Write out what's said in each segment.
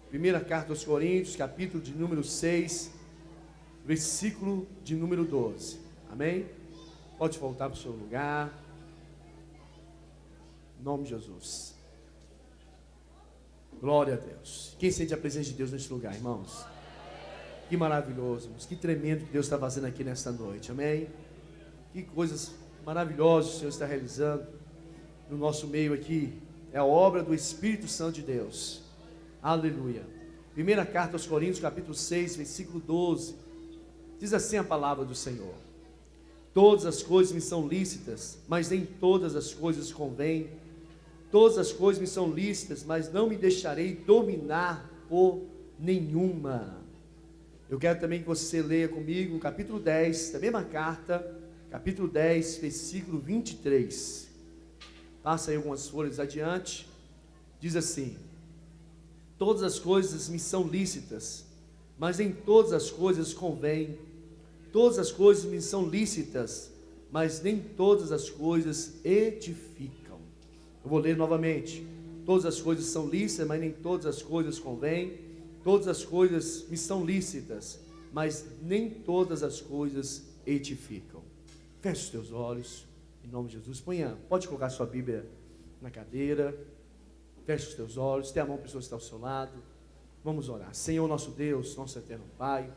Primeira carta aos Coríntios, capítulo de número 6, versículo de número 12. Amém? Pode voltar para o seu lugar. Em nome de Jesus. Glória a Deus. Quem sente a presença de Deus neste lugar, irmãos? Que maravilhoso, irmãos. Que tremendo que Deus está fazendo aqui nesta noite. Amém? Que coisas maravilhosas o Senhor está realizando no nosso meio aqui. É a obra do Espírito Santo de Deus. Aleluia. Primeira carta aos Coríntios, capítulo 6, versículo 12. Diz assim a palavra do Senhor: todas as coisas me são lícitas, mas nem todas as coisas convêm. Todas as coisas me são lícitas, mas não me deixarei dominar por nenhuma. Eu quero também que você leia comigo o capítulo 10, da mesma carta, capítulo 10, versículo 23. Passa aí algumas folhas adiante. Diz assim: todas as coisas me são lícitas, mas nem todas as coisas convêm. Todas as coisas me são lícitas, mas nem todas as coisas edificam. Eu vou ler novamente. Todas as coisas são lícitas, mas nem todas as coisas convêm. Todas as coisas me são lícitas, mas nem todas as coisas edificam. Feche os teus olhos, em nome de Jesus. Pode colocar sua Bíblia na cadeira. Feche os teus olhos. Tem a mão para a pessoa que está ao seu lado. Vamos orar. Senhor nosso Deus, nosso eterno Pai,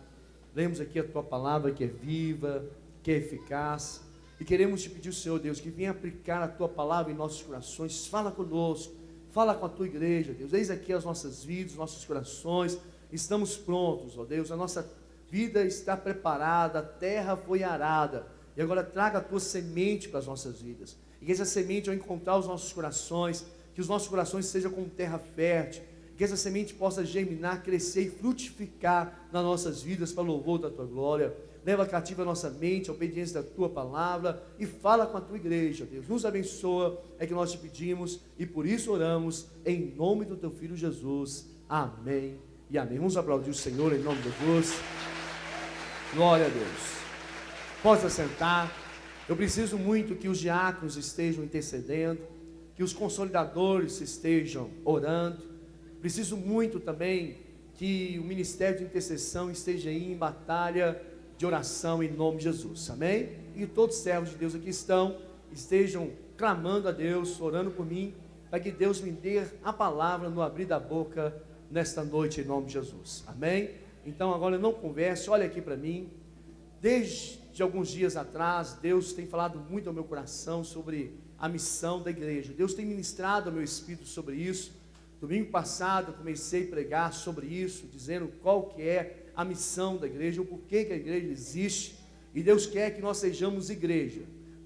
lemos aqui a Tua palavra que é viva, que é eficaz, e queremos te pedir, Senhor Deus, que venha aplicar a Tua palavra em nossos corações. Fala conosco, fala com a Tua igreja, Deus. Eis aqui as nossas vidas, nossos corações, estamos prontos, ó Deus. A nossa vida está preparada, a terra foi arada, e agora traga a Tua semente para as nossas vidas, e que essa semente, ao encontrar os nossos corações, que os nossos corações sejam como terra fértil, que essa semente possa germinar, crescer e frutificar nas nossas vidas para louvor da Tua glória. Leva cativa a nossa mente, a obediência da Tua palavra, e fala com a Tua igreja, Deus. Nos abençoa, é que nós te pedimos, e por isso oramos, em nome do Teu Filho Jesus. Amém e amém. Vamos aplaudir o Senhor em nome de Jesus. Glória a Deus. Possa sentar. Eu preciso muito que os diáconos estejam intercedendo, que os consolidadores estejam orando. Preciso muito também que o ministério de intercessão esteja aí em batalha de oração em nome de Jesus, amém? E todos os servos de Deus aqui estejam clamando a Deus, orando por mim, para que Deus me dê a palavra no abrir da boca nesta noite em nome de Jesus, amém? Então agora não converse, olha aqui para mim. Desde alguns dias atrás, Deus tem falado muito ao meu coração sobre a missão da igreja. Deus tem ministrado ao meu espírito sobre isso. Domingo passado eu comecei a pregar sobre isso, dizendo qual que é a missão da igreja, o porquê que a igreja existe, e Deus quer que nós sejamos igreja,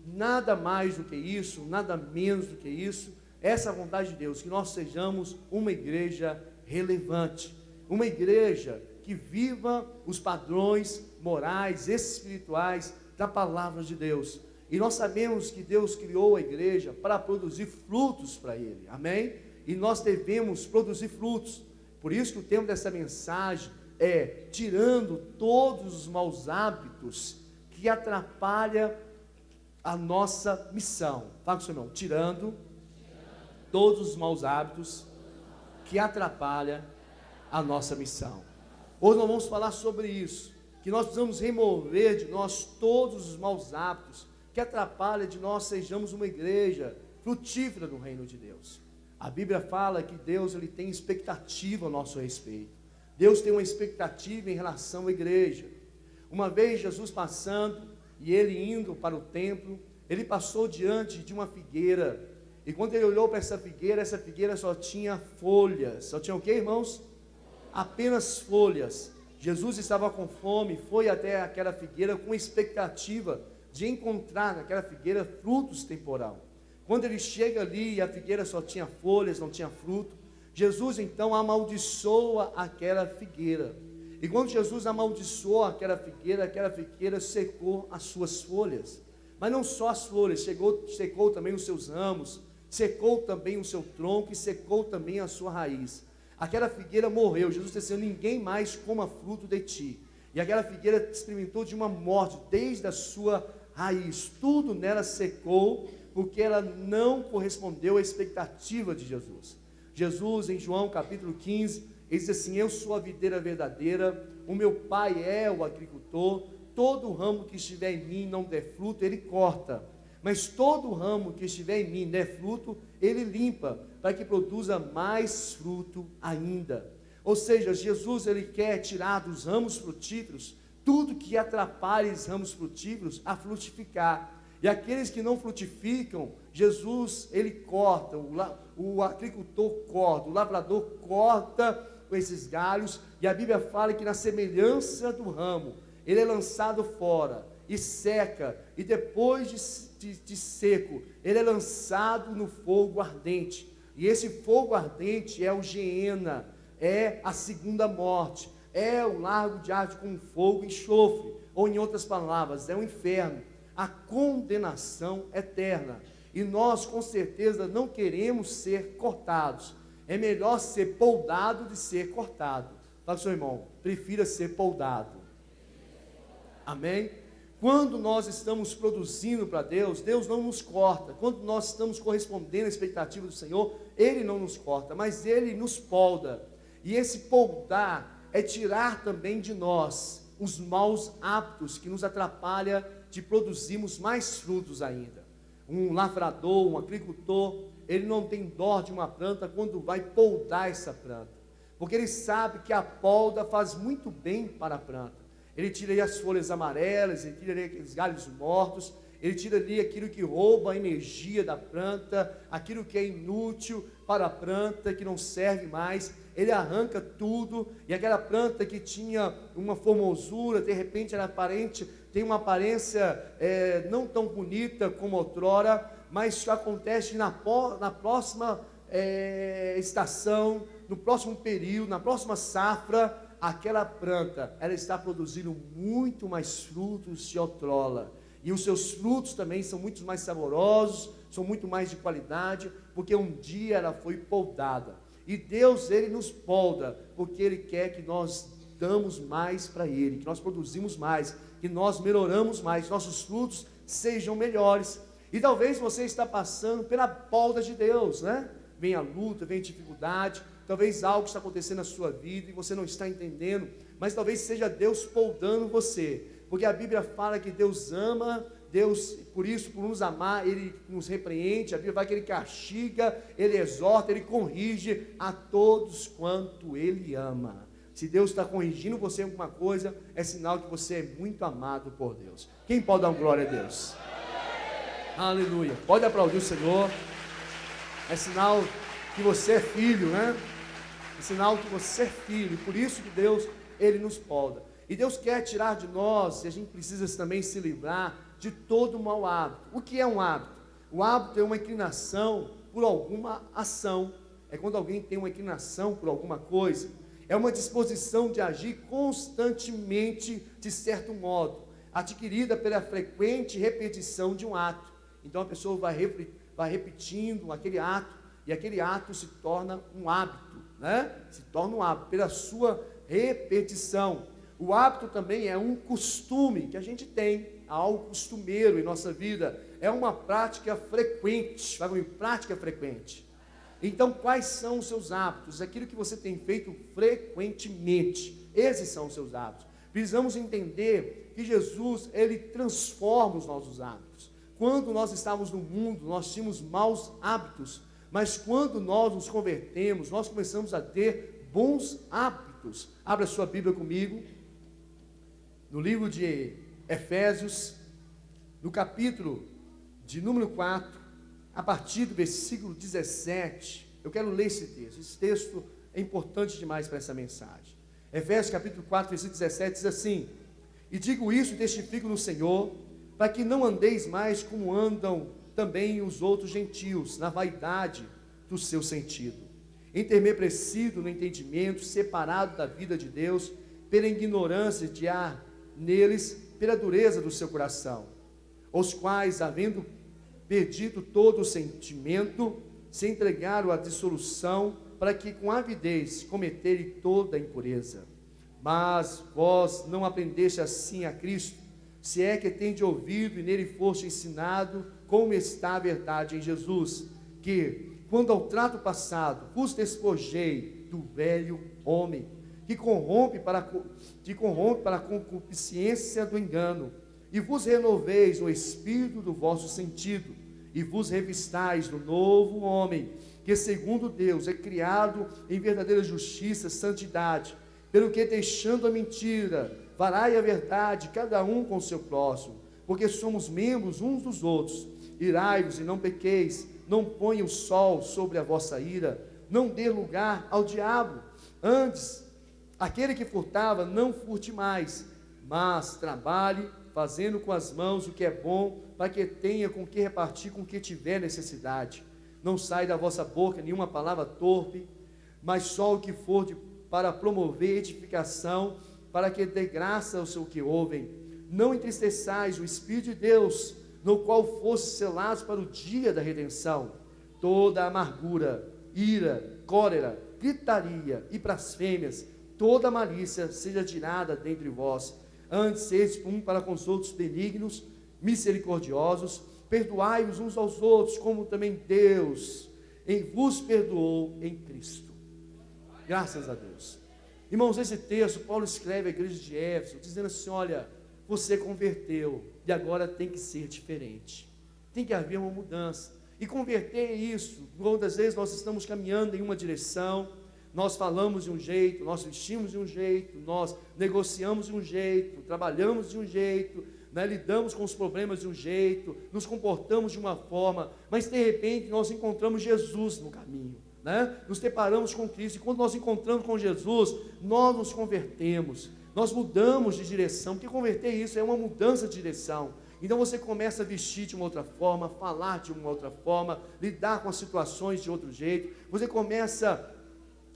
nada mais do que isso, nada menos do que isso. Essa é a vontade de Deus, que nós sejamos uma igreja relevante, uma igreja que viva os padrões morais, espirituais da palavra de Deus, e nós sabemos que Deus criou a igreja para produzir frutos para Ele, amém? E nós devemos produzir frutos. Por isso que o tema dessa mensagem é tirando todos os maus hábitos que atrapalham a nossa missão. Fala com o seu irmão: tirando todos os maus hábitos que atrapalham a nossa missão. Hoje nós vamos falar sobre isso, que nós precisamos remover de nós todos os maus hábitos que atrapalham de nós sejamos uma igreja frutífera no reino de Deus. A Bíblia fala que Deus ele tem expectativa ao nosso respeito. Deus tem uma expectativa em relação à igreja. Uma vez Jesus passando, e ele indo para o templo, ele passou diante de uma figueira, e quando ele olhou para essa figueira só tinha folhas. Só tinha o que, irmãos? Apenas folhas. Jesus estava com fome, foi até aquela figueira com expectativa de encontrar naquela figueira frutos temporais. Quando ele chega ali e a figueira só tinha folhas, não tinha fruto, Jesus então amaldiçoa aquela figueira. E quando Jesus amaldiçoou aquela figueira secou as suas folhas. Mas não só as folhas, secou também os seus ramos, secou também o seu tronco e secou também a sua raiz. Aquela figueira morreu. Jesus disse: ninguém mais coma fruto de ti. E aquela figueira experimentou de uma morte desde a sua raiz. Tudo nela secou, porque ela não correspondeu à expectativa de Jesus. Jesus, em João capítulo 15, Ele diz assim: eu sou a videira verdadeira, o meu pai é o agricultor, todo ramo que estiver em mim não der fruto, ele corta, mas todo ramo que estiver em mim der fruto, ele limpa, para que produza mais fruto ainda. Ou seja, Jesus, ele quer tirar dos ramos frutíferos tudo que atrapalha os ramos frutíferos a frutificar. E aqueles que não frutificam, Jesus, ele corta, o agricultor corta, o lavrador corta esses galhos, e a Bíblia fala que na semelhança do ramo, ele é lançado fora, e seca, e depois de seco, ele é lançado no fogo ardente, e esse fogo ardente é o Geena, é a segunda morte, é o lago de arde com fogo e enxofre, ou em outras palavras, é o inferno, a condenação eterna. E nós com certeza não queremos ser cortados. É melhor ser poldado de ser cortado. Fala, seu irmão, prefira ser poldado. Amém? Quando nós estamos produzindo para Deus, Deus não nos corta. Quando nós estamos correspondendo à expectativa do Senhor, Ele não nos corta, mas Ele nos polda. E esse poldar é tirar também de nós os maus hábitos que nos atrapalham de produzirmos mais frutos ainda. Um lavrador, um agricultor, ele não tem dó de uma planta quando vai poldar essa planta, porque ele sabe que a polda faz muito bem para a planta. Ele tira ali as folhas amarelas, ele tira ali aqueles galhos mortos, ele tira ali aquilo que rouba a energia da planta, aquilo que é inútil para a planta, que não serve mais, ele arranca tudo, e aquela planta que tinha uma formosura, de repente ela tem uma aparência não tão bonita como outrora, mas isso acontece na próxima estação, no próximo período, na próxima safra, aquela planta, ela está produzindo muito mais frutos de outrora, e os seus frutos também são muito mais saborosos, são muito mais de qualidade, porque um dia ela foi poldada. E Deus, Ele nos polda, porque Ele quer que nós damos mais para Ele, que nós produzimos mais, que nós melhoramos mais, nossos frutos sejam melhores. E talvez você está passando pela polda de Deus, né? Vem a luta, vem a dificuldade, talvez algo está acontecendo na sua vida e você não está entendendo, mas talvez seja Deus poldando você, porque a Bíblia fala que Deus ama, Deus, por isso, por nos amar, Ele nos repreende, a Bíblia fala que Ele castiga, Ele exorta, Ele corrige a todos quanto Ele ama. Se Deus está corrigindo você em alguma coisa, é sinal que você é muito amado por Deus. Quem pode dar uma glória a Deus? Aleluia. Pode aplaudir o Senhor. É sinal que você é filho, né? É sinal que você é filho. Por isso que Deus, Ele nos polda. E Deus quer tirar de nós, e a gente precisa também se livrar de todo mau hábito. O que é um hábito? O hábito é uma inclinação por alguma ação. É quando alguém tem uma inclinação por alguma coisa. É uma disposição de agir constantemente de certo modo, adquirida pela frequente repetição de um ato. Então a pessoa vai repetindo aquele ato, e aquele ato se torna um hábito, né? Se torna um hábito pela sua repetição. O hábito também é um costume que a gente tem, algo costumeiro em nossa vida, é uma prática frequente, prática frequente. Então, quais são os seus hábitos? Aquilo que você tem feito frequentemente, esses são os seus hábitos. Precisamos entender que Jesus, Ele transforma os nossos hábitos. Quando nós estávamos no mundo, nós tínhamos maus hábitos, mas quando nós nos convertemos, nós começamos a ter bons hábitos. Abra sua Bíblia comigo, no livro de Efésios, no capítulo de número 4, a partir do versículo 17, eu quero ler esse texto. Esse texto é importante demais para essa mensagem. Efésios capítulo 4, versículo 17 diz assim: e digo isso e testifico no Senhor, para que não andeis mais como andam também os outros gentios, na vaidade do seu sentido, entenebrecido no entendimento, separado da vida de Deus, pela ignorância de há neles, pela dureza do seu coração, os quais, havendo perdido todo o sentimento, se entregaram à dissolução, para que com avidez cometerem toda a impureza. Mas vós não aprendeste assim a Cristo, se é que tende ouvido e nele foste ensinado, como está a verdade em Jesus, que, quando ao trato passado vos despojei do velho homem, que corrompe para a concupiscência do engano, e vos renoveis o espírito do vosso sentido, e vos revistais do novo homem, que segundo Deus é criado em verdadeira justiça e santidade, pelo que deixando a mentira, farai a verdade, cada um com o seu próximo, porque somos membros uns dos outros. Irai-vos e não pequeis, não ponha o sol sobre a vossa ira, não dê lugar ao diabo. Antes, aquele que furtava, não furte mais, mas trabalhe, fazendo com as mãos o que é bom, para que tenha com que repartir com o que tiver necessidade. Não sai da vossa boca nenhuma palavra torpe, mas só o que for para promover edificação, para que dê graça aos que ouvem. Não entristeçais o Espírito de Deus, no qual fosse selados para o dia da redenção. Toda amargura, ira, cólera, gritaria e blasfêmias, toda malícia seja tirada dentre vós. Antes sede um para com os outros benignos, misericordiosos, perdoai-vos uns aos outros, como também Deus vos perdoou em Cristo. Graças a Deus. Irmãos, esse texto, Paulo escreve à igreja de Éfeso, dizendo assim: olha, você converteu, e agora tem que ser diferente, tem que haver uma mudança, e converter é isso. Muitas vezes nós estamos caminhando em uma direção, nós falamos de um jeito, nós vestimos de um jeito, nós negociamos de um jeito, trabalhamos de um jeito, lidamos com os problemas de um jeito, nos comportamos de uma forma, mas de repente nós encontramos Jesus no caminho, nos deparamos com Cristo, e quando nós encontramos com Jesus, nós nos convertemos, nós mudamos de direção, porque converter isso é uma mudança de direção. Então você começa a vestir de uma outra forma, falar de uma outra forma, lidar com as situações de outro jeito, você começa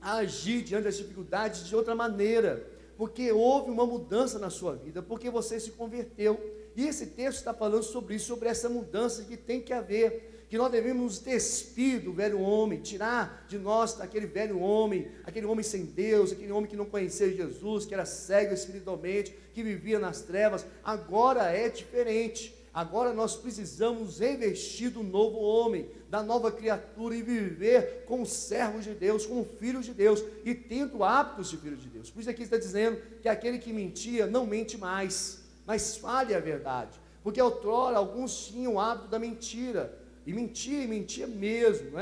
a agir diante das dificuldades de outra maneira, porque houve uma mudança na sua vida, porque você se converteu. E esse texto está falando sobre isso, sobre essa mudança que tem que haver, que nós devemos nos despir do velho homem, tirar de nós aquele velho homem, aquele homem sem Deus, aquele homem que não conhecia Jesus, que era cego espiritualmente, que vivia nas trevas. Agora é diferente. Agora nós precisamos revestir do novo homem, da nova criatura, e viver como servos de Deus, como filhos de Deus, e tendo hábitos de filhos de Deus. Por isso aqui está dizendo que aquele que mentia não mente mais, mas fale a verdade, porque outrora alguns tinham o hábito da mentira, e mentia mesmo,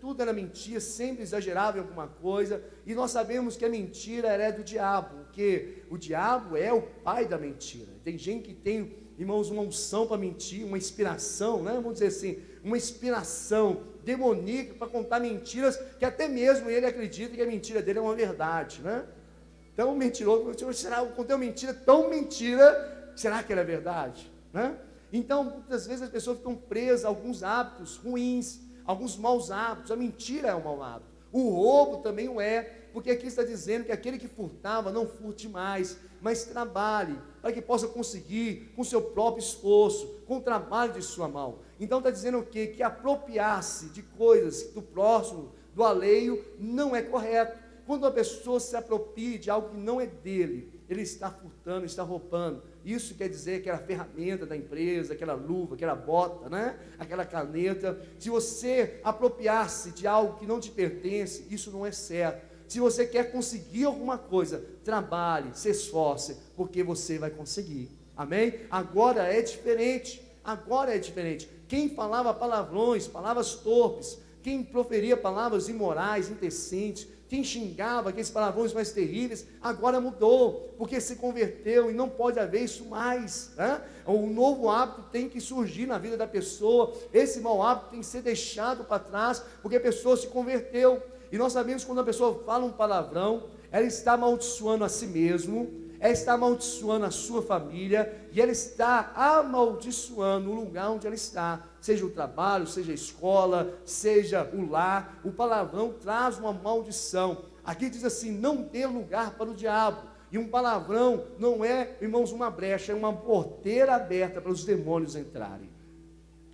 tudo era mentira, sempre exagerava em alguma coisa, e nós sabemos que a mentira é do diabo, porque o diabo é o pai da mentira. Tem gente que tem, irmãos, uma unção para mentir, uma inspiração, vamos dizer assim, uma inspiração demoníaca para contar mentiras, que até mesmo ele acredita que a mentira dele é uma verdade, Então o mentiroso, será, eu contei uma mentira tão mentira, será que era verdade, Então, muitas vezes as pessoas ficam presas a alguns hábitos ruins, alguns maus hábitos. A mentira é um mau hábito, o roubo também o é, porque aqui está dizendo que aquele que furtava, não furte mais, mas trabalhe, para que possa conseguir com seu próprio esforço, com o trabalho de sua mão. Então está dizendo o quê? Que apropriar-se de coisas do próximo, do alheio, não é correto. Quando uma pessoa se apropria de algo que não é dele, ele está furtando, está roubando. Isso quer dizer que aquela ferramenta da empresa, aquela luva, aquela bota, aquela caneta. Se você apropriar-se de algo que não te pertence, isso não é certo. Se você quer conseguir alguma coisa, trabalhe, se esforce, porque você vai conseguir. Amém? Agora é diferente. Agora é diferente. Quem falava palavrões, palavras torpes, quem proferia palavras imorais, indecentes, quem xingava aqueles palavrões mais terríveis, agora mudou, porque se converteu, e não pode haver isso mais. Um novo hábito tem que surgir na vida da pessoa. Esse mau hábito tem que ser deixado para trás, porque a pessoa se converteu. E nós sabemos que quando a pessoa fala um palavrão, ela está amaldiçoando a si mesmo, ela está amaldiçoando a sua família, e ela está amaldiçoando o lugar onde ela está, seja o trabalho, seja a escola, seja o lar. O palavrão traz uma maldição. Aqui diz assim: não dê lugar para o diabo. E um palavrão não é, irmãos, uma brecha, é uma porteira aberta para os demônios entrarem.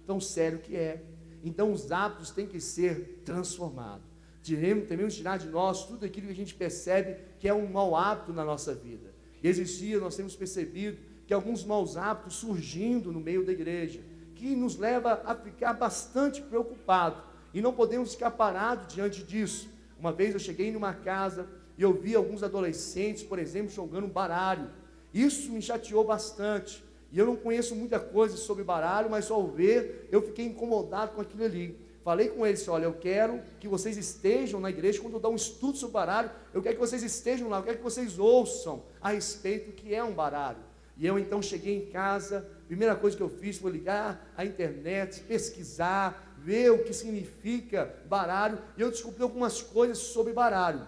Tão sério que é. Então os hábitos têm que ser transformados. Devemos tirar de nós tudo aquilo que a gente percebe que é um mau hábito na nossa vida. E existia, nós temos percebido que alguns maus hábitos surgindo no meio da igreja, que nos leva a ficar bastante preocupados, e não podemos ficar parados diante disso. Uma vez eu cheguei numa casa e eu vi alguns adolescentes, por exemplo, jogando baralho. Isso me chateou bastante. E eu não conheço muita coisa sobre baralho, mas só ao ver, eu fiquei incomodado com aquilo ali. Falei com eles, olha, eu quero que vocês estejam na igreja, quando eu dar um estudo sobre baralho, eu quero que vocês estejam lá, eu quero que vocês ouçam a respeito do que é um baralho. E eu então cheguei em casa, primeira coisa que eu fiz foi ligar a internet, pesquisar, ver o que significa baralho, e eu descobri algumas coisas sobre baralho.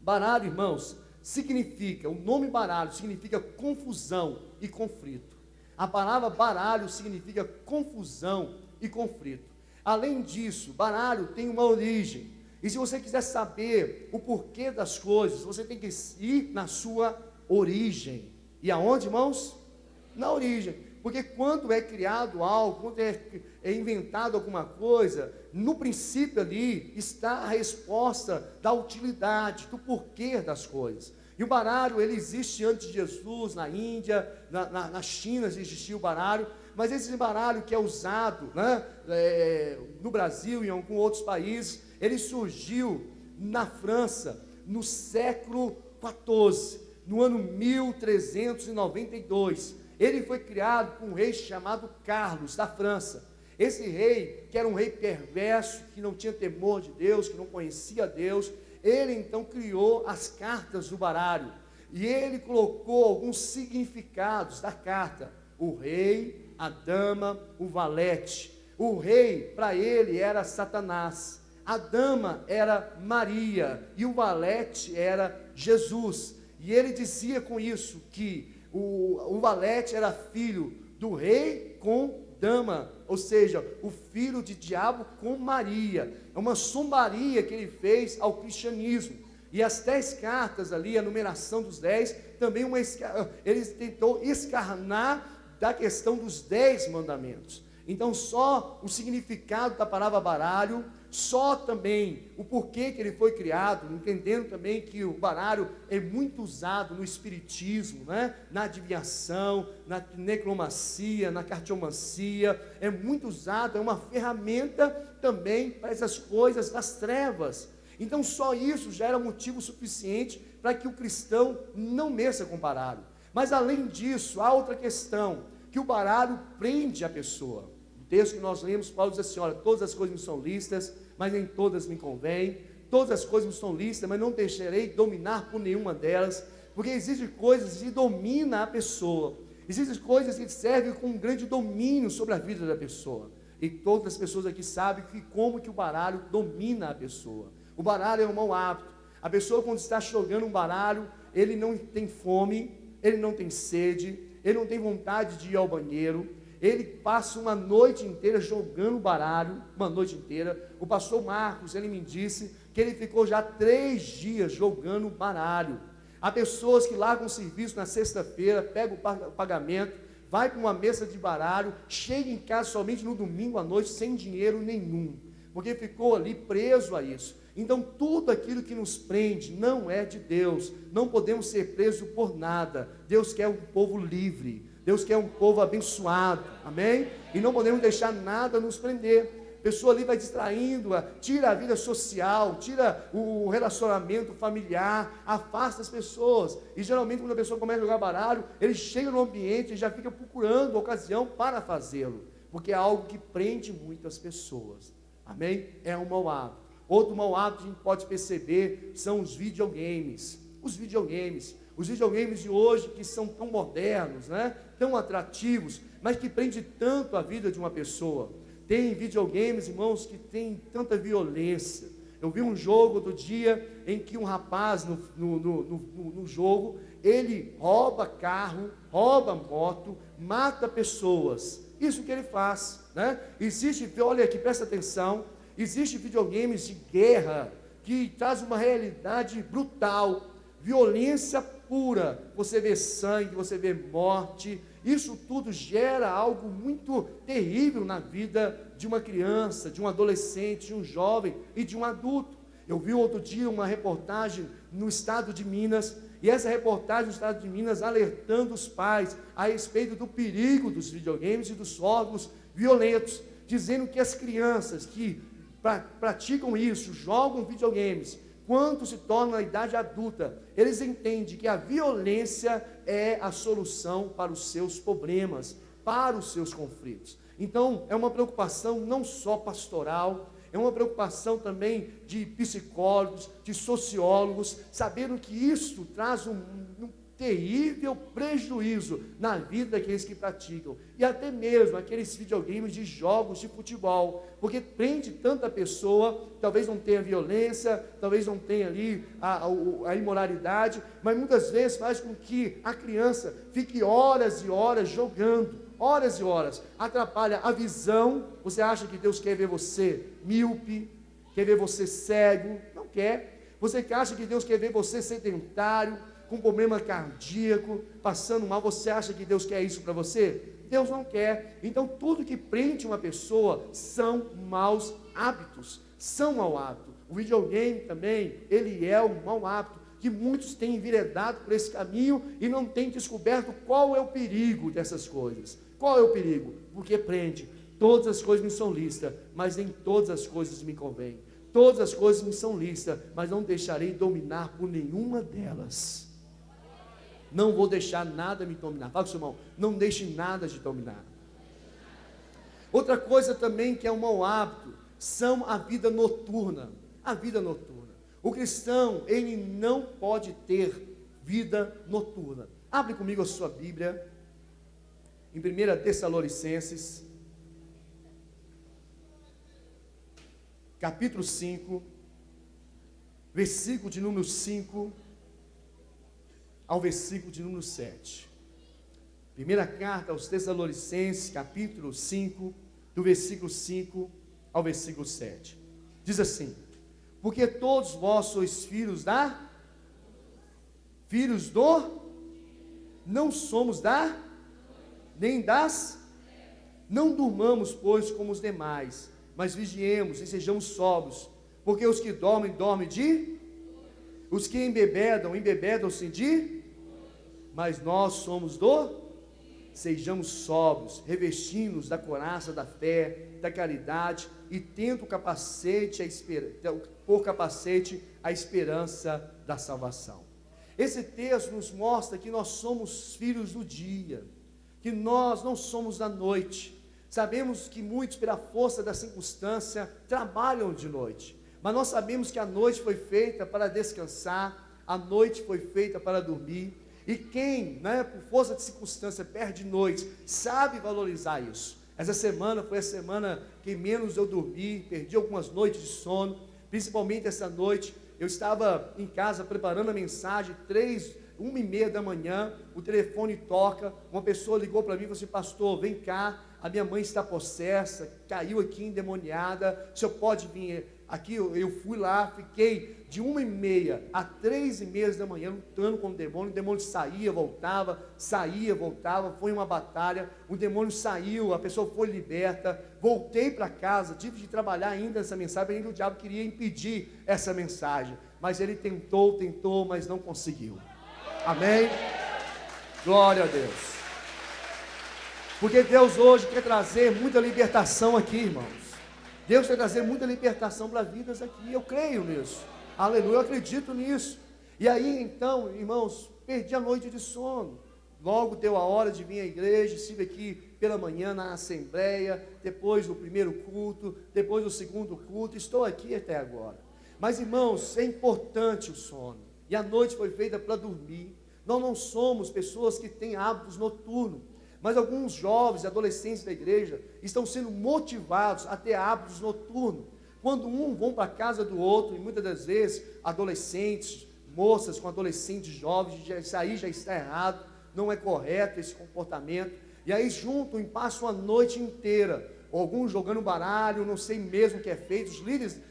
Baralho, irmãos, significa, o nome baralho significa confusão e conflito. A palavra baralho significa confusão e conflito. Além disso, baralho tem uma origem. E se você quiser saber o porquê das coisas, você tem que ir na sua origem. E aonde, irmãos? Na origem. Porque quando é criado algo, quando é inventado alguma coisa, no princípio ali está a resposta da utilidade, do porquê das coisas. E o baralho, ele existe antes de Jesus, na Índia, na China existia o baralho, mas esse baralho que é usado, né, no Brasil e em alguns outros países, ele surgiu na França no século XIV, no ano 1392. Ele foi criado por um rei chamado Carlos, da França. Esse rei, que era um rei perverso, que não tinha temor de Deus, que não conhecia Deus, ele então criou as cartas do baralho. E ele colocou alguns significados da carta. O rei, a dama, o valete. O rei, para ele, era Satanás. A dama era Maria. E o valete era Jesus. E ele dizia com isso que o valete era filho do rei com dama, ou seja, o filho de diabo com Maria. É uma zombaria que ele fez ao cristianismo. E as 10 cartas ali, a numeração dos 10, também ele tentou escarnar da questão dos 10 mandamentos. Então só o significado da palavra baralho, só também o porquê que ele foi criado, entendendo também que o baralho é muito usado no espiritismo, né? Na adivinhação, na necromancia, na cartomancia, é muito usado, é uma ferramenta também para essas coisas das trevas. Então só isso já era motivo suficiente para que o cristão não mexa com o baralho. Mas além disso, há outra questão, que o baralho prende a pessoa. O texto que nós lemos, Paulo diz assim, olha, todas as coisas me são lícitas, mas nem todas me convêm. Todas as coisas me são lícitas, mas não deixarei dominar por nenhuma delas, porque existem coisas que dominam a pessoa. Existem coisas que servem com um grande domínio sobre a vida da pessoa. E todas as pessoas aqui sabem como que o baralho domina a pessoa. O baralho é um mau hábito. A pessoa, quando está jogando um baralho, ele não tem fome, ele não tem sede, ele não tem vontade de ir ao banheiro. Ele passa uma noite inteira jogando baralho, uma noite inteira. O pastor Marcos, ele me disse que ele ficou já 3 dias jogando baralho. Há pessoas que largam o serviço na sexta-feira, pegam o pagamento, vai para uma mesa de baralho, chega em casa somente no domingo à noite, sem dinheiro nenhum, porque ficou ali preso a isso. Então tudo aquilo que nos prende não é de Deus, não podemos ser presos por nada. Deus quer um povo livre, Deus quer um povo abençoado, amém? E não podemos deixar nada nos prender. A pessoa ali vai distraindo, tira a vida social, tira o relacionamento familiar, afasta as pessoas. E geralmente quando a pessoa começa a jogar baralho, ele chega no ambiente e já fica procurando ocasião para fazê-lo, porque é algo que prende muito as pessoas, amém? É um mau hábito. Outro mau hábito que a gente pode perceber são os videogames. Os videogames de hoje, que são tão modernos, né? Tão atrativos, mas que prende tanto a vida de uma pessoa. Tem videogames, irmãos, que tem tanta violência. Eu vi um jogo outro dia em que um rapaz no jogo, ele rouba carro, rouba moto, mata pessoas. Isso que ele faz, né? Olha aqui, presta atenção, existem videogames de guerra que traz uma realidade brutal, violência pura. Você vê sangue, você vê morte. Isso tudo gera algo muito terrível na vida de uma criança, de um adolescente, de um jovem e de um adulto. Eu vi outro dia uma reportagem no estado de Minas, e essa reportagem no estado de Minas alertando os pais a respeito do perigo dos videogames e dos jogos violentos, dizendo que as crianças que praticam isso, jogam videogames, quando se tornam na idade adulta, eles entendem que a violência é a solução para os seus problemas, para os seus conflitos. Então, é uma preocupação não só pastoral, é uma preocupação também de psicólogos, de sociólogos, sabendo que isso traz um terrível prejuízo na vida daqueles que praticam, e até mesmo aqueles videogames de jogos de futebol, porque prende tanta pessoa, talvez não tenha violência, talvez não tenha ali a imoralidade, mas muitas vezes faz com que a criança fique horas e horas jogando, horas e horas, atrapalha a visão. Você acha que Deus quer ver você míope, quer ver você cego? Não quer. Você acha que Deus quer ver você sedentário, com problema cardíaco, passando mal? Você acha que Deus quer isso para você? Deus não quer. Então tudo que prende uma pessoa são maus hábitos, são mau hábito. O videogame também, ele é um mau hábito, que muitos têm enveredado por esse caminho e não têm descoberto qual é o perigo dessas coisas. Qual é o perigo? Porque prende. Todas as coisas me são lícitas, mas nem todas as coisas me convêm. Todas as coisas me são lícitas, mas não deixarei dominar por nenhuma delas. Não vou deixar nada me dominar. Fala com o seu irmão, não deixe nada de dominar. Outra coisa também que é um mau hábito, são a vida noturna. A vida noturna. O cristão, ele não pode ter vida noturna. Abre comigo a sua Bíblia, em 1 Tessalonicenses, capítulo 5, versículo de número 5, ao versículo de número 7. Primeira carta aos Tessalonicenses, capítulo 5, do versículo 5 ao versículo 7. Diz assim: porque todos vós sois filhos do, não somos nem das, não durmamos, pois, como os demais, mas vigiemos e sejamos sóbrios, porque os que dormem, os que embebedam-se mas nós somos sejamos sóbrios, revestindo-nos da couraça da fé, da caridade, e tendo por capacete a esperança da salvação. Esse texto nos mostra que nós somos filhos do dia, que nós não somos da noite. Sabemos que muitos, pela força da circunstância, trabalham de noite, mas nós sabemos que a noite foi feita para descansar, a noite foi feita para dormir. E quem, por força de circunstância, perde noite, sabe valorizar isso. Essa semana foi a semana que menos eu dormi, perdi algumas noites de sono, principalmente essa noite. Eu estava em casa preparando a mensagem, 1h30 da manhã, o telefone toca, uma pessoa ligou para mim e falou assim: pastor, vem cá, a minha mãe está possessa, caiu aqui endemoniada, o senhor pode vir aqui? Eu fui lá, fiquei de 1h30 a 3h30 da manhã lutando com o demônio saía, voltava, foi uma batalha, o demônio saiu, a pessoa foi liberta, voltei para casa, tive de trabalhar ainda essa mensagem, ainda o diabo queria impedir essa mensagem, mas ele tentou, mas não conseguiu. Amém? Glória a Deus. Porque Deus hoje quer trazer muita libertação aqui, irmãos. Deus quer trazer muita libertação para vidas aqui. Eu creio nisso. Aleluia, eu acredito nisso. E aí então, irmãos, perdi a noite de sono. Logo deu a hora de vir à igreja, estive aqui pela manhã na assembleia, depois do primeiro culto, depois do segundo culto, estou aqui até agora. Mas irmãos, é importante o sono. E a noite foi feita para dormir. Nós não somos pessoas que têm hábitos noturnos. Mas alguns jovens e adolescentes da igreja estão sendo motivados a ter hábitos noturnos. Quando um vão para a casa do outro, e muitas das vezes adolescentes, moças com adolescentes jovens, isso aí já está errado, não é correto esse comportamento. E aí juntam e passam a noite inteira, alguns jogando baralho, não sei mesmo o que é feito. Os líderes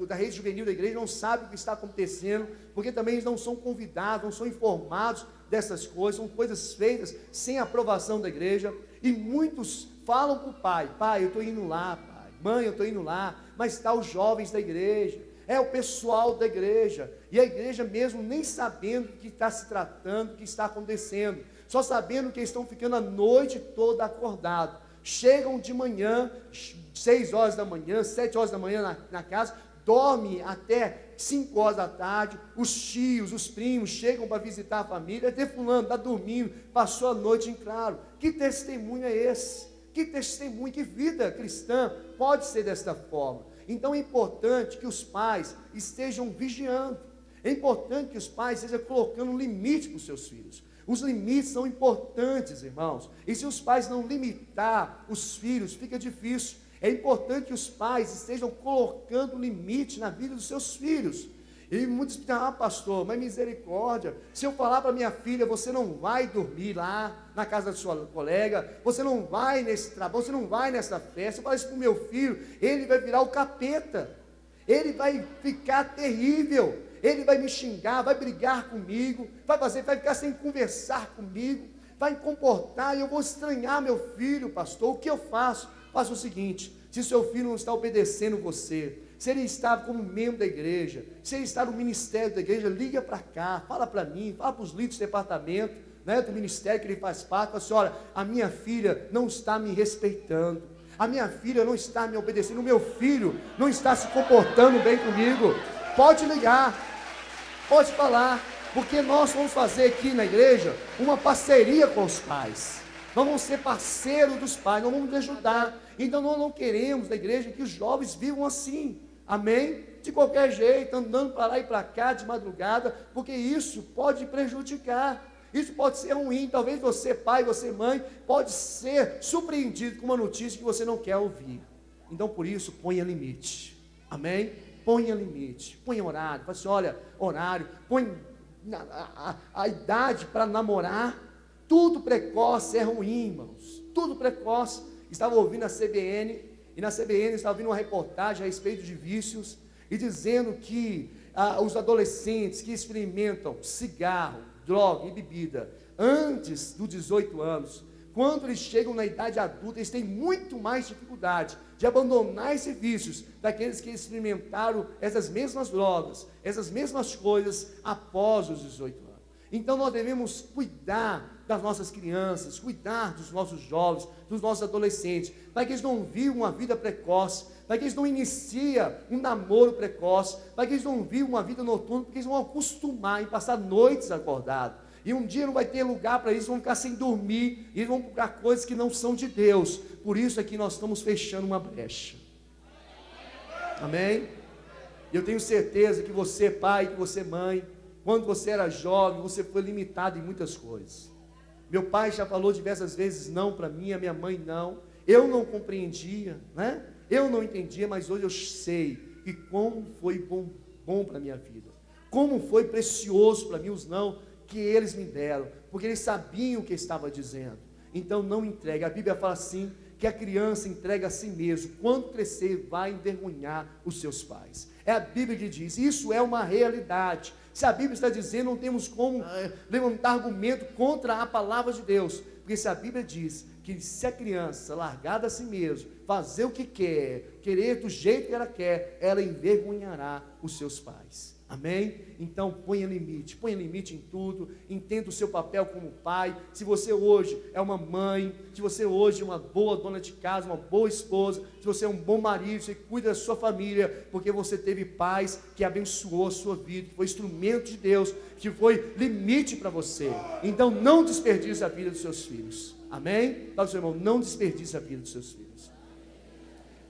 da rede juvenil da igreja não sabem o que está acontecendo, porque também eles não são convidados, não são informados dessas coisas, são coisas feitas sem aprovação da igreja, e muitos falam para o pai, eu estou indo lá, pai, mãe, eu estou indo lá, mas está os jovens da igreja, é o pessoal da igreja, e a igreja mesmo nem sabendo o que está se tratando, o que está acontecendo, só sabendo que eles estão ficando a noite toda acordados. chegam de manhã, 6 horas da manhã, 7 horas da manhã na casa, dormem até 5 horas da tarde, os tios, os primos chegam para visitar a família, até fulano está dormindo, passou a noite em claro. Que testemunho é esse? Que testemunho, que vida cristã pode ser desta forma? Então é importante que os pais estejam vigiando, é importante que os pais estejam colocando um limite para os seus filhos. Os limites são importantes, irmãos, e se os pais não limitar os filhos, fica difícil. É importante que os pais estejam colocando limite na vida dos seus filhos. E muitos dizem, pastor, mas misericórdia, se eu falar para minha filha, você não vai dormir lá na casa da sua colega, você não vai nesse trabalho, você não vai nessa festa, eu falo isso para o meu filho, ele vai virar o capeta, ele vai ficar terrível, ele vai me xingar, vai brigar comigo, vai ficar sem conversar comigo, vai me comportar, e eu vou estranhar meu filho, pastor. O que eu faço? Faça o seguinte: se seu filho não está obedecendo você, se ele está como membro da igreja, se ele está no ministério da igreja, liga para cá, fala para mim, fala para os líderes do departamento, do ministério que ele faz parte, fala assim: olha, a minha filha não está me respeitando, a minha filha não está me obedecendo, o meu filho não está se comportando bem comigo. Pode ligar, pode falar, porque nós vamos fazer aqui na igreja uma parceria com os pais. Nós vamos ser parceiros dos pais, nós vamos ajudar. Então nós não queremos na igreja que os jovens vivam assim, amém? De qualquer jeito, andando para lá e para cá de madrugada, porque isso pode prejudicar, isso pode ser ruim. Talvez você, pai, você, mãe, pode ser surpreendido com uma notícia que você não quer ouvir. Então por isso, ponha limite, amém? Ponha limite, ponha horário, fala assim: olha, horário, põe a idade para namorar. Tudo precoce é ruim, irmãos, tudo precoce. Estava ouvindo a CBN, e na CBN estava ouvindo uma reportagem a respeito de vícios, e dizendo que os adolescentes que experimentam cigarro, droga e bebida antes dos 18 anos, quando eles chegam na idade adulta, eles têm muito mais dificuldade de abandonar esses vícios daqueles que experimentaram essas mesmas drogas, essas mesmas coisas após os 18 anos. Então nós devemos cuidar das nossas crianças, cuidar dos nossos jovens, dos nossos adolescentes, para que eles não vivam uma vida precoce, para que eles não iniciem um namoro precoce, para que eles não vivam uma vida noturna, porque eles vão acostumar em passar noites acordados, e um dia não vai ter lugar para eles, vão ficar sem dormir, e eles vão procurar coisas que não são de Deus. Por isso é que nós estamos fechando uma brecha, amém? Eu tenho certeza que você, pai, que você, mãe, quando você era jovem, você foi limitado em muitas coisas. Meu pai já falou diversas vezes não para mim, a minha mãe não. Eu não compreendia, eu não entendia, mas hoje eu sei que como foi bom para a minha vida. Como foi precioso para mim os não que eles me deram, porque eles sabiam o que estava dizendo. Então não entregue. A Bíblia fala assim, que a criança entrega a si mesmo, quando crescer vai envergonhar os seus pais. É a Bíblia que diz, isso é uma realidade. Se a Bíblia está dizendo, não temos como levantar argumento contra a palavra de Deus, porque se a Bíblia diz que se a criança largar a si mesmo, fazer o que quer, querer do jeito que ela quer, ela envergonhará os seus pais. Amém? Então ponha limite em tudo, entenda o seu papel como pai. Se você hoje é uma mãe, se você hoje é uma boa dona de casa, uma boa esposa, se você é um bom marido, você cuida da sua família, porque você teve pais que abençoou a sua vida, que foi instrumento de Deus, que foi limite para você. Então não desperdice a vida dos seus filhos. Amém? Fala para o seu irmão, não desperdice a vida dos seus filhos.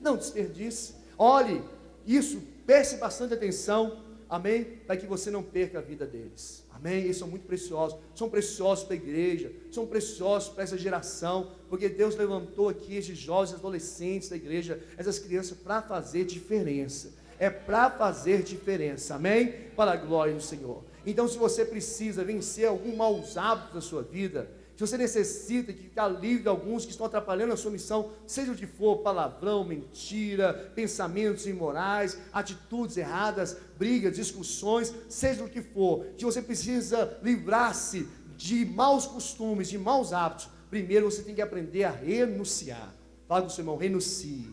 Não desperdice. Olhe, isso, preste bastante atenção. Amém? Para que você não perca a vida deles. Amém? Eles são muito preciosos. São preciosos para a igreja. São preciosos para essa geração. Porque Deus levantou aqui esses jovens, adolescentes da igreja, essas crianças para fazer diferença. É para fazer diferença. Amém? Para a glória do Senhor. Então, se você precisa vencer algum maus hábitos da sua vida, se você necessita que ficar livre de alguns que estão atrapalhando a sua missão, seja o que for, palavrão, mentira, pensamentos imorais, atitudes erradas, brigas, discussões, seja o que for, que você precisa livrar-se de maus costumes, de maus hábitos, primeiro você tem que aprender a renunciar. Fala com o seu irmão, renuncie.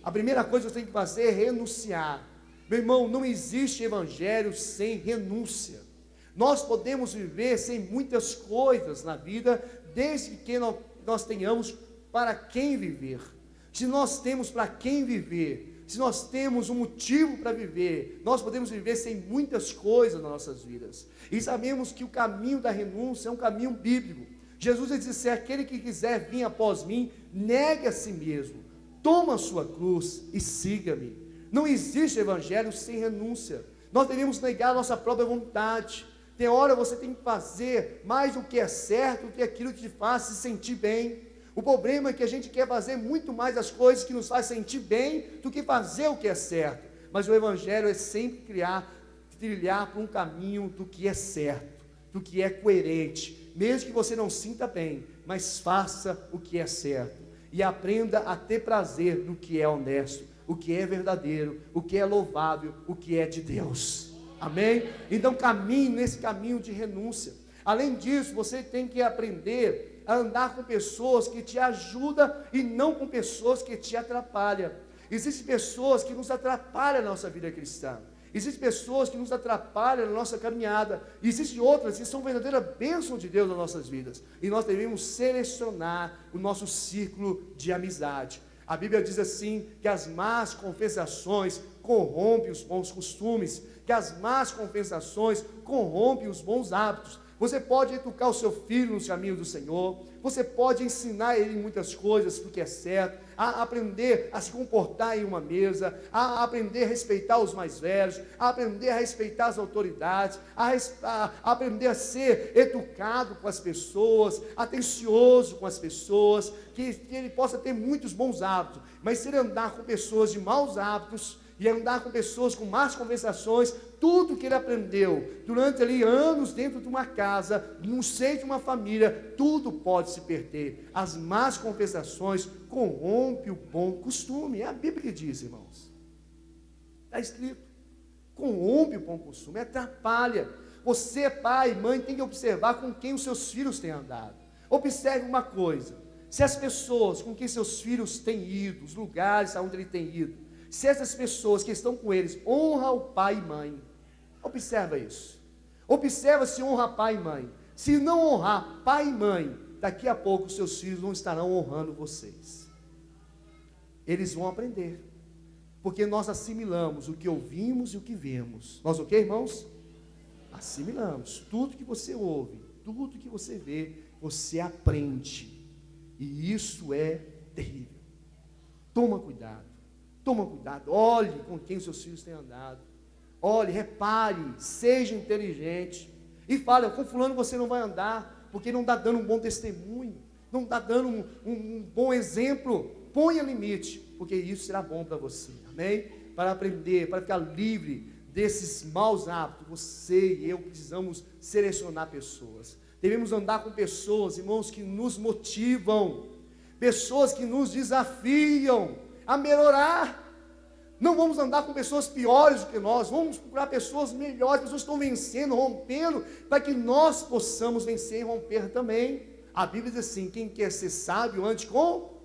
A primeira coisa que você tem que fazer é renunciar. Meu irmão, não existe evangelho sem renúncia. Nós podemos viver sem muitas coisas na vida, desde que nós tenhamos para quem viver, se nós temos para quem viver, se nós temos um motivo para viver, nós podemos viver sem muitas coisas nas nossas vidas. E sabemos que o caminho da renúncia é um caminho bíblico. Jesus disse: aquele que quiser vir após mim, negue a si mesmo, toma a sua cruz e siga-me. Não existe evangelho sem renúncia. Nós devemos negar a nossa própria vontade. Tem hora você tem que fazer mais o que é certo do que aquilo que te faz se sentir bem. O problema é que a gente quer fazer muito mais as coisas que nos fazem sentir bem do que fazer o que é certo. Mas o evangelho é sempre trilhar por um caminho do que é certo, do que é coerente, mesmo que você não sinta bem, mas faça o que é certo, e aprenda a ter prazer no que é honesto, o que é verdadeiro, o que é louvável, o que é de Deus. Amém? Então caminhe nesse caminho de renúncia. Além disso, você tem que aprender a andar com pessoas que te ajudam e não com pessoas que te atrapalham. Existem pessoas que nos atrapalham na nossa vida cristã. Existem pessoas que nos atrapalham na nossa caminhada. Existem outras que são verdadeiras bênçãos de Deus nas nossas vidas. E nós devemos selecionar o nosso círculo de amizade. A Bíblia diz assim, que as más compensações corrompem os bons costumes, que as más compensações corrompem os bons hábitos. Você pode educar o seu filho nos caminhos do Senhor, você pode ensinar ele muitas coisas do que é certo, a aprender a se comportar em uma mesa, a aprender a respeitar os mais velhos, a aprender a respeitar as autoridades, a aprender a ser educado com as pessoas, atencioso com as pessoas, que ele possa ter muitos bons hábitos. Mas se ele andar com pessoas de maus hábitos, e andar com pessoas com más conversações, tudo que ele aprendeu durante ali anos dentro de uma casa, no seio de uma família, tudo pode se perder. As más conversações corrompem o bom costume. É a Bíblia que diz, irmãos. Está escrito. Corrompe o bom costume, atrapalha. Você, pai e mãe, tem que observar com quem os seus filhos têm andado. Observe uma coisa: se as pessoas com quem seus filhos têm ido, os lugares aonde ele tem ido, se essas pessoas que estão com eles honram o pai e mãe, observa isso. Observa se honra pai e mãe. Se não honrar pai e mãe, daqui a pouco seus filhos não estarão honrando vocês. Eles vão aprender, porque nós assimilamos o que ouvimos e o que vemos. Nós o que, irmãos? Assimilamos. Tudo que você ouve, tudo que você vê, você aprende. E isso é terrível. Toma cuidado. Toma cuidado, olhe com quem seus filhos têm andado. Olhe, repare, seja inteligente. E fale: com fulano você não vai andar, porque não está dando um bom testemunho, não está dando um bom exemplo. Ponha limite, porque isso será bom para você. Amém? Para aprender, para ficar livre desses maus hábitos, você e eu precisamos selecionar pessoas. Devemos andar com pessoas, irmãos, que nos motivam, pessoas que nos desafiam a melhorar. Não vamos andar com pessoas piores do que nós, vamos procurar pessoas melhores, pessoas que estão vencendo, rompendo, para que nós possamos vencer e romper também. A Bíblia diz assim: quem quer ser sábio, ande com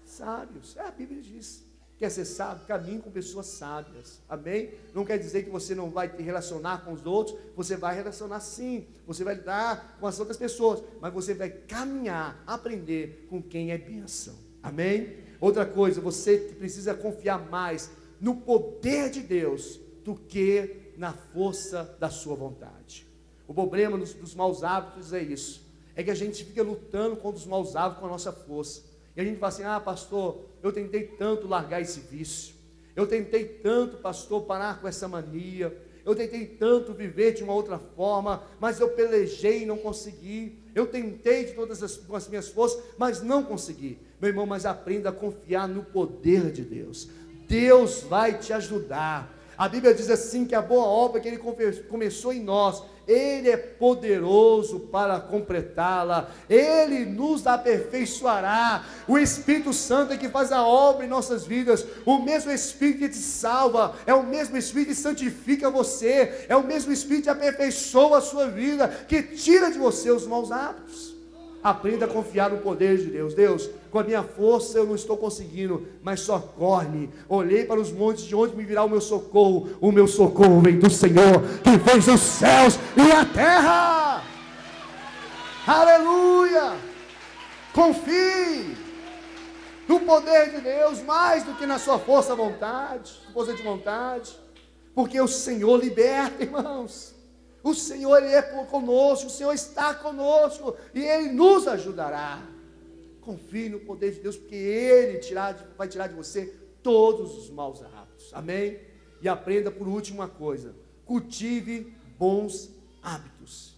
sábios. A Bíblia diz: quer ser sábio, caminhe com pessoas sábias. Amém? Não quer dizer que você não vai te relacionar com os outros, você vai relacionar sim, você vai lidar com as outras pessoas, mas você vai caminhar, aprender com quem é bênção. Amém? Outra coisa, você precisa confiar mais no poder de Deus do que na força da sua vontade. O problema dos maus hábitos é isso, é que a gente fica lutando contra os maus hábitos com a nossa força, e a gente fala assim: ah, pastor, eu tentei tanto largar esse vício, eu tentei tanto, pastor, parar com essa mania, eu tentei tanto viver de uma outra forma, mas eu pelejei e não consegui, eu tentei de todas as minhas forças, mas não consegui. Meu irmão, mas aprenda a confiar no poder de Deus. Deus vai te ajudar. A Bíblia diz assim, que a boa obra que Ele começou em nós, Ele é poderoso para completá-la. Ele nos aperfeiçoará. O Espírito Santo é que faz a obra em nossas vidas. O mesmo Espírito que te salva, é o mesmo Espírito que santifica você, é o mesmo Espírito que aperfeiçoa a sua vida, que tira de você os maus hábitos. Aprenda a confiar no poder de Deus. Deus, com a minha força eu não estou conseguindo, mas socorre-me. Olhei para os montes, de onde me virá o meu socorro. O meu socorro vem do Senhor, que fez os céus e a terra. Aleluia! Confie, no poder de Deus, mais do que na sua força de vontade, porque o Senhor liberta, irmãos. O Senhor, Ele é conosco, o Senhor está conosco, e Ele nos ajudará. Confie no poder de Deus, porque Ele vai tirar de você todos os maus hábitos, amém? E aprenda por último uma coisa: cultive bons hábitos,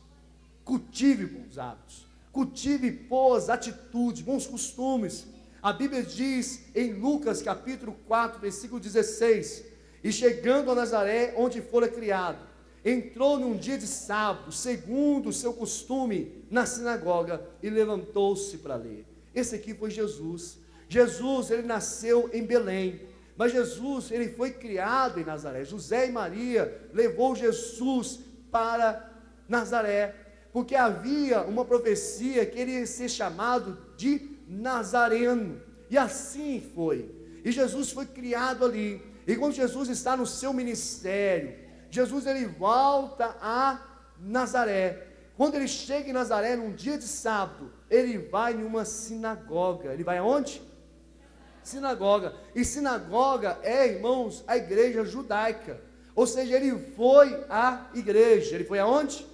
cultive bons hábitos, cultive boas atitudes, bons costumes. A Bíblia diz em Lucas capítulo 4, versículo 16, e chegando a Nazaré, onde fora criado, entrou num dia de sábado, segundo o seu costume, na sinagoga, e levantou-se para ler. Esse aqui foi Jesus. Jesus, ele nasceu em Belém, mas Jesus, ele foi criado em Nazaré. José e Maria levou Jesus para Nazaré, porque havia uma profecia que ele ia ser chamado de Nazareno, e assim foi. E Jesus foi criado ali. E quando Jesus está no seu ministério, Jesus ele volta a Nazaré. Quando ele chega em Nazaré, num dia de sábado, ele vai em uma sinagoga. Ele vai aonde? Sinagoga. E sinagoga é, irmãos, a igreja judaica. Ou seja, ele foi à igreja. Ele foi aonde?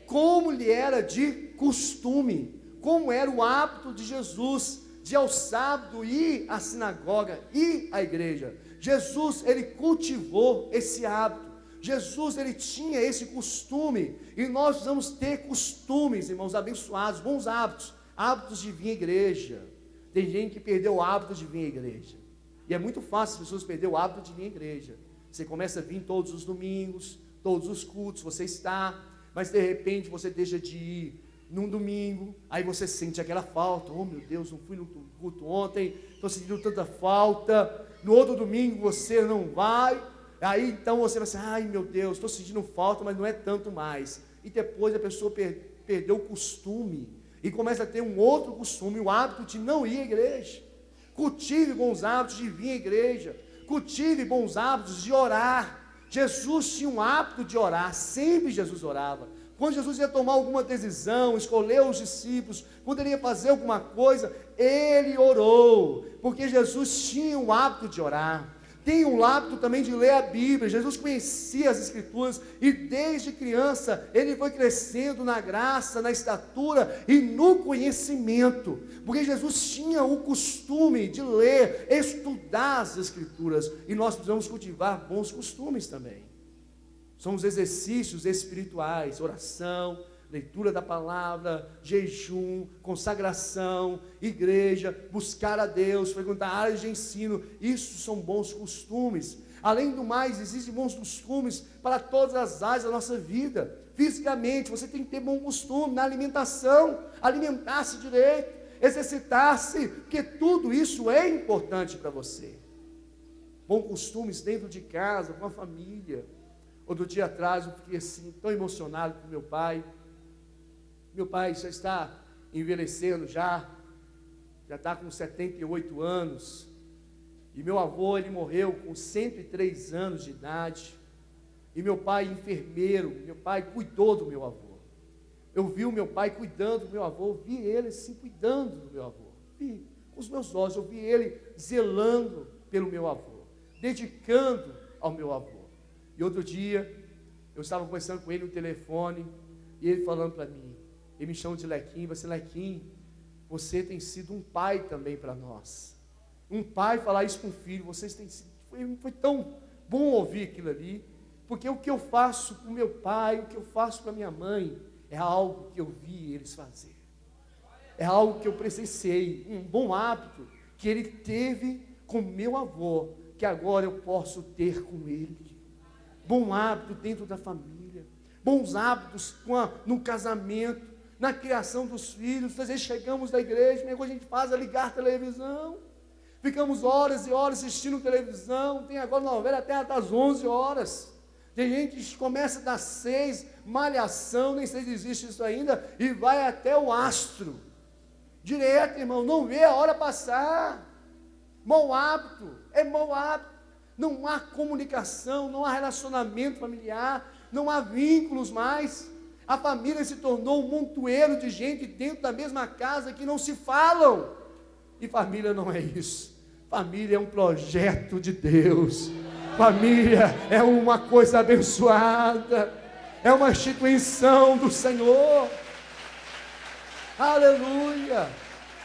Como lhe era de costume, como era o hábito de Jesus, de ao sábado ir à sinagoga, ir à igreja. Jesus, ele cultivou esse hábito. Jesus, ele tinha esse costume, e nós precisamos ter costumes, irmãos, abençoados, bons hábitos, hábitos de vir à igreja. Tem gente que perdeu o hábito de vir à igreja, e é muito fácil as pessoas perderem o hábito de vir à igreja. Você começa a vir todos os domingos, todos os cultos, você está, mas de repente você deixa de ir num domingo, aí você sente aquela falta. Oh meu Deus, não fui no culto ontem, estou sentindo tanta falta. No outro domingo você não vai, aí então você vai assim, ai meu Deus, estou sentindo falta, mas não é tanto mais. E depois a pessoa perdeu o costume, e começa a ter um outro costume, o hábito de não ir à igreja. Cultive bons hábitos de vir à igreja, cultive bons hábitos de orar. Jesus tinha um hábito de orar, sempre Jesus orava. Quando Jesus ia tomar alguma decisão, escolher os discípulos, quando ele ia fazer alguma coisa, ele orou, porque Jesus tinha o hábito de orar. Tem o hábito também de ler a Bíblia. Jesus conhecia as Escrituras, e desde criança ele foi crescendo na graça, na estatura e no conhecimento, porque Jesus tinha o costume de ler, estudar as Escrituras, e nós precisamos cultivar bons costumes também. São os exercícios espirituais, oração, leitura da palavra, jejum, consagração, igreja, buscar a Deus, frequentar áreas de ensino. Isso são bons costumes. Além do mais, existem bons costumes para todas as áreas da nossa vida. Fisicamente, você tem que ter bom costume na alimentação, alimentar-se direito, exercitar-se, porque tudo isso é importante para você. Bons costumes dentro de casa, com a família. Outro dia atrás eu fiquei assim, tão emocionado com meu pai. Meu pai já está envelhecendo, já está com 78 anos. E meu avô, ele morreu com 103 anos de idade. E meu pai, enfermeiro, meu pai cuidou do meu avô. Eu vi o meu pai cuidando do meu avô, vi ele assim, cuidando do meu avô. Vi com os meus olhos, eu vi ele zelando pelo meu avô, dedicando ao meu avô. E outro dia, eu estava conversando com ele no telefone, e ele falando para mim, ele me chama de Lequim, você Lequim, você tem sido um pai também para nós. Um pai falar isso com um filho, vocês têm sido, foi tão bom ouvir aquilo ali, porque o que eu faço com meu pai, o que eu faço com a minha mãe, é algo que eu vi eles fazer. É algo que eu presenciei, um bom hábito que ele teve com meu avô, que agora eu posso ter com ele. Bom hábito dentro da família, bons hábitos no casamento, na criação dos filhos. Às vezes chegamos da igreja, a primeira coisa que a gente faz é ligar a televisão, ficamos horas e horas assistindo televisão. Tem agora novela até das 11 horas, tem gente que começa das 6, malhação, nem sei se existe isso ainda, e vai até o astro, direto, irmão, não vê a hora passar. Mau hábito, é mau hábito. Não há comunicação, não há relacionamento familiar, não há vínculos mais. A família se tornou um montoeiro de gente dentro da mesma casa que não se falam. E família não é isso. Família é um projeto de Deus. Família é uma coisa abençoada. É uma instituição do Senhor. Aleluia.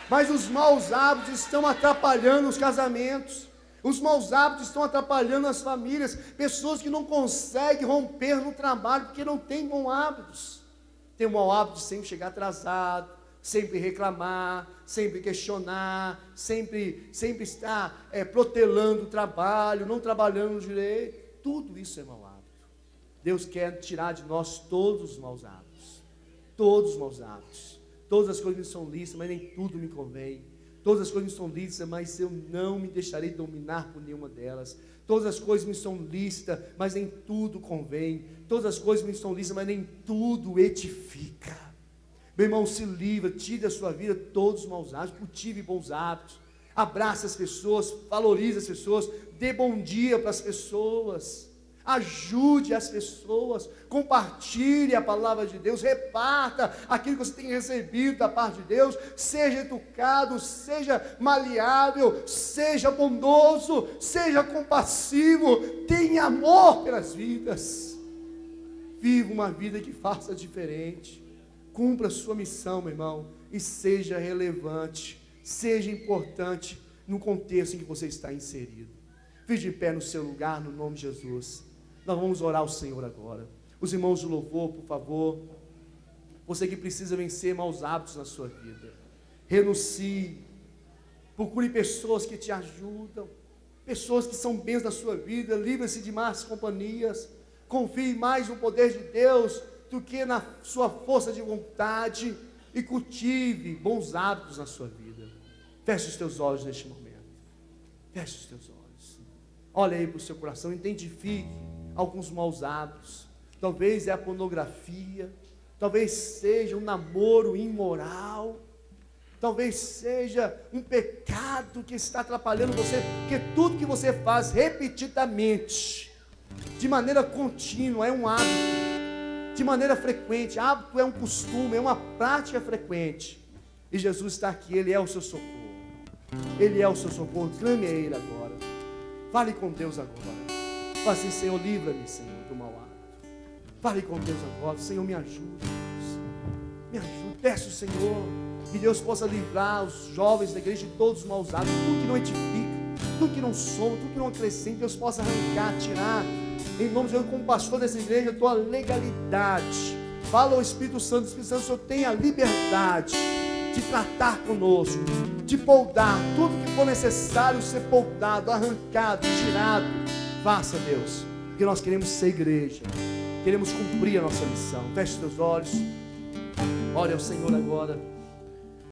Mas os maus hábitos estão atrapalhando os casamentos. Os maus hábitos estão atrapalhando as famílias. Pessoas que não conseguem romper no trabalho porque não têm bons hábitos. Tem o mau hábito de sempre chegar atrasado, sempre reclamar, sempre questionar, sempre estar protelando o trabalho, não trabalhando direito. Tudo isso é mau hábito. Deus quer tirar de nós todos os maus hábitos. Todos os maus hábitos. Todas as coisas me são lícitas, mas nem tudo me convém. Todas as coisas me são lícitas, mas eu não me deixarei dominar por nenhuma delas. Todas as coisas me são lícitas, mas nem tudo convém. Todas as coisas me são lícitas, mas nem tudo edifica. Meu irmão, se livra, tire da sua vida todos os maus hábitos, cultive bons hábitos. Abrace as pessoas, valorize as pessoas, dê bom dia para as pessoas. Ajude as pessoas, compartilhe a palavra de Deus, reparta aquilo que você tem recebido da parte de Deus, seja educado, seja maleável, seja bondoso, seja compassivo, tenha amor pelas vidas, viva uma vida que faça diferente, cumpra a sua missão, meu irmão, e seja relevante, seja importante no contexto em que você está inserido. Fique de pé no seu lugar, no nome de Jesus. Nós vamos orar ao Senhor agora. Os irmãos do louvor, por favor. Você que precisa vencer maus hábitos na sua vida, renuncie. Procure pessoas que te ajudam, pessoas que são bens da sua vida. Livre-se de más companhias. Confie mais no poder de Deus do que na sua força de vontade. E cultive bons hábitos na sua vida. Feche os teus olhos neste momento. Feche os teus olhos. Olha aí para o seu coração, identifique alguns maus hábitos. Talvez é a pornografia, talvez seja um namoro imoral, talvez seja um pecado que está atrapalhando você, porque tudo que você faz repetidamente, de maneira contínua, é um hábito, de maneira frequente. Hábito é um costume, é uma prática frequente, e Jesus está aqui, Ele é o seu socorro, Ele é o seu socorro. Clame a Ele agora, fale com Deus agora. Fale assim: Senhor, livra-me, Senhor, do mau hábito. Fale com Deus agora: Senhor, me ajuda, Deus. Me ajuda. Peço ao Senhor que Deus possa livrar os jovens da igreja de todos os maus hábitos, tudo que não edifica, tudo que não soma, tudo que não acrescenta. Deus possa arrancar, tirar, em nome de Deus, como pastor dessa igreja, a tua legalidade. Fala ao Espírito Santo: Espírito Santo, o Senhor tem a liberdade de tratar conosco, de poldar tudo que for necessário ser poldado, arrancado, tirado. Faça, Deus, porque nós queremos ser igreja, queremos cumprir a nossa missão. Feche os teus olhos, ore ao Senhor agora.